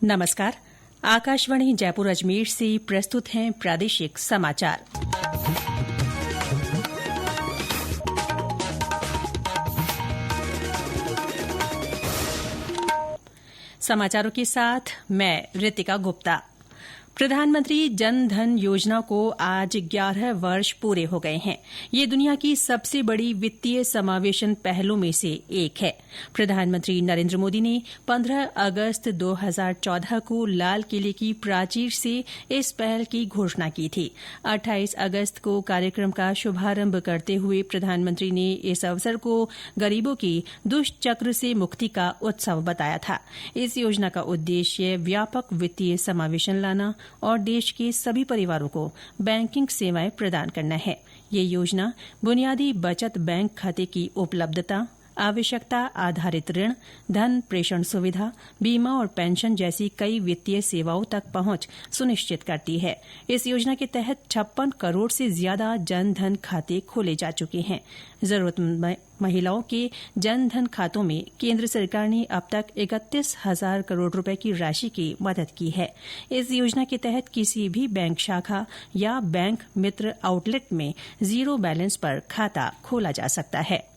नमस्कार। आकाशवाणी जयपुर अजमेर से प्रस्तुत हैं प्रादेशिक समाचार। समाचारों के साथ मैं ऋतिका गुप्ता। प्रधानमंत्री जन धन योजना को आज 11 वर्ष पूरे हो गए हैं। ये दुनिया की सबसे बड़ी वित्तीय समावेशन पहलों में से एक है। प्रधानमंत्री नरेंद्र मोदी ने 15 अगस्त 2014 को लाल किले की प्राचीर से इस पहल की घोषणा की थी। 28 अगस्त को कार्यक्रम का शुभारंभ करते हुए प्रधानमंत्री ने इस अवसर को गरीबों की दुष्चक्र से मुक्ति का उत्सव बताया था। इस योजना का उद्देश्य व्यापक वित्तीय समावेशन लाना और देश के सभी परिवारों को बैंकिंग सेवाएं प्रदान करना है। ये योजना बुनियादी बचत बैंक खाते की उपलब्धता, आवश्यकता आधारित ऋण, धन प्रेषण सुविधा, बीमा और पेंशन जैसी कई वित्तीय सेवाओं तक पहुंच सुनिश्चित करती है। इस योजना के तहत 56 करोड़ से ज्यादा जन धन खाते खोले जा चुके हैं। जरूरतमंद महिलाओं के जन धन खातों में केंद्र सरकार ने अब तक 31,000 करोड़ रुपए की राशि की मदद की है। इस योजना के तहत किसी भी बैंक शाखा या बैंक मित्र आउटलेट में जीरो बैलेंस पर खाता खोला जा सकता है।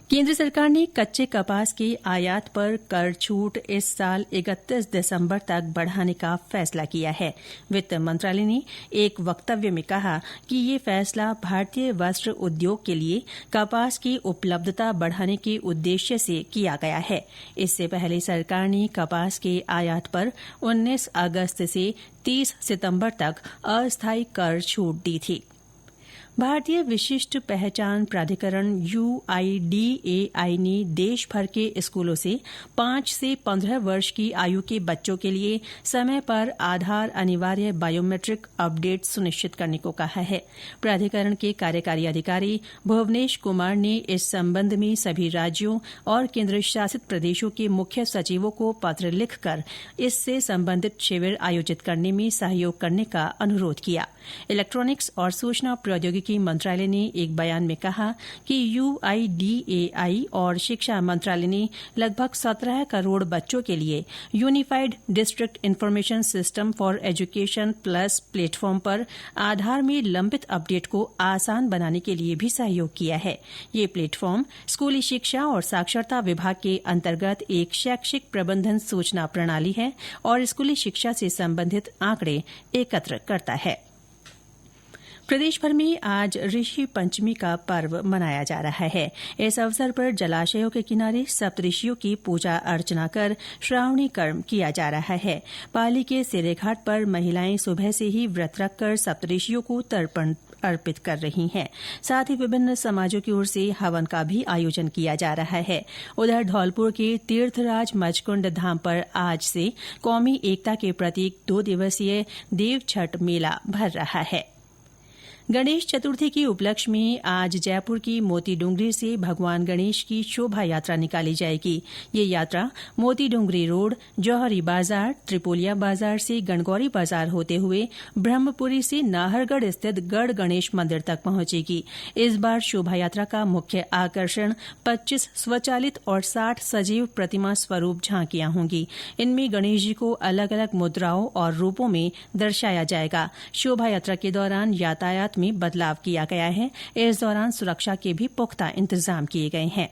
केंद्र सरकार ने कच्चे कपास के आयात पर कर छूट इस साल 31 दिसंबर तक बढ़ाने का फैसला किया है। वित्त मंत्रालय ने एक वक्तव्य में कहा कि ये फैसला भारतीय वस्त्र उद्योग के लिए कपास की उपलब्धता बढ़ाने के उद्देश्य से किया गया है। इससे पहले सरकार ने कपास के आयात पर 19 अगस्त से 30 सितंबर तक अस्थायी कर छूट दी थी। भारतीय विशिष्ट पहचान प्राधिकरण UIDAI ने देश भर के स्कूलों से 5 से 15 वर्ष की आयु के बच्चों के लिए समय पर आधार अनिवार्य बायोमेट्रिक अपडेट सुनिश्चित करने को कहा है। प्राधिकरण के कार्यकारी अधिकारी भुवनेश कुमार ने इस संबंध में सभी राज्यों और केंद्र शासित प्रदेशों के मुख्य सचिवों को पत्र लिखकर इससे संबंधित शिविर आयोजित करने में सहयोग करने का अनुरोध किया। इलेक्ट्रॉनिक्स और सूचना प्रौद्योगिकी मंत्रालय ने एक बयान में कहा कि UIDAI और शिक्षा मंत्रालय ने लगभग 17 करोड़ बच्चों के लिए unified district information system for education plus platform पर आधार में लंबित अपडेट को आसान बनाने के लिए भी सहयोग किया है। ये प्लेटफॉर्म स्कूली शिक्षा और साक्षरता विभाग के अंतर्गत एक शैक्षिक प्रबंधन सूचना प्रणाली है और स्कूली शिक्षा से संबंधित आंकड़े एकत्र करता है। प्रदेश भर में आज ऋषि पंचमी का पर्व मनाया जा रहा है। इस अवसर पर जलाशयों के किनारे सप्तऋषियों की पूजा अर्चना कर श्रावणी कर्म किया जा रहा है। पाली के सिरेघाट पर महिलाएं सुबह से ही व्रत रखकर सप्तऋषियों को तर्पण अर्पित कर रही हैं। साथ ही विभिन्न समाजों की ओर से हवन का भी आयोजन किया जा रहा है। उधर धौलपुर के तीर्थराज मचकुंड धाम पर आज से कौमी एकता के प्रतीक 2 दिवसीय देव छठ मेला भर रहा है। गणेश चतुर्थी के उपलक्ष्य में आज जयपुर की मोती डूंगरी से भगवान गणेश की शोभा यात्रा निकाली जाएगी। ये यात्रा मोती डूंगरी रोड, जौहरी बाजार, त्रिपोलिया बाजार से गणगौरी बाजार होते हुए ब्रह्मपुरी से नाहरगढ़ स्थित गढ़ गणेश मंदिर तक पहुंचेगी। इस बार शोभा यात्रा का मुख्य आकर्षण 25 स्वचालित और 60 सजीव प्रतिमा स्वरूप झांकियां होंगी। इनमें गणेश जी को अलग अलग मुद्राओं और रूपों में दर्शाया जाएगा। शोभा यात्रा के दौरान यातायात में बदलाव किया गया है। इस दौरान सुरक्षा के भी पुख्ता इंतजाम किए गए हैं।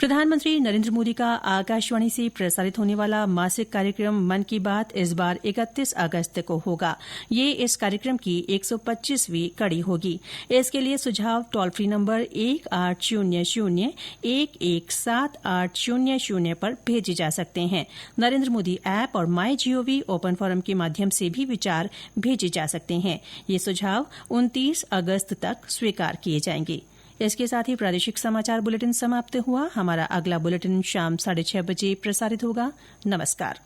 प्रधानमंत्री नरेंद्र मोदी का आकाशवाणी से प्रसारित होने वाला मासिक कार्यक्रम मन की बात इस बार 31 अगस्त को होगा। ये इस कार्यक्रम की 125वीं कड़ी होगी। इसके लिए सुझाव टोल फ्री नंबर 1800-117800 पर भेजे जा सकते हैं। नरेंद्र मोदी ऐप और MyGov ओपन फोरम के माध्यम से भी विचार भेजे जा सकते हैं। ये सुझाव 29 अगस्त तक स्वीकार किए जाएंगे। इसके साथ ही प्रादेशिक समाचार बुलेटिन समाप्त हुआ। हमारा अगला बुलेटिन शाम 6:30 बजे प्रसारित होगा। नमस्कार।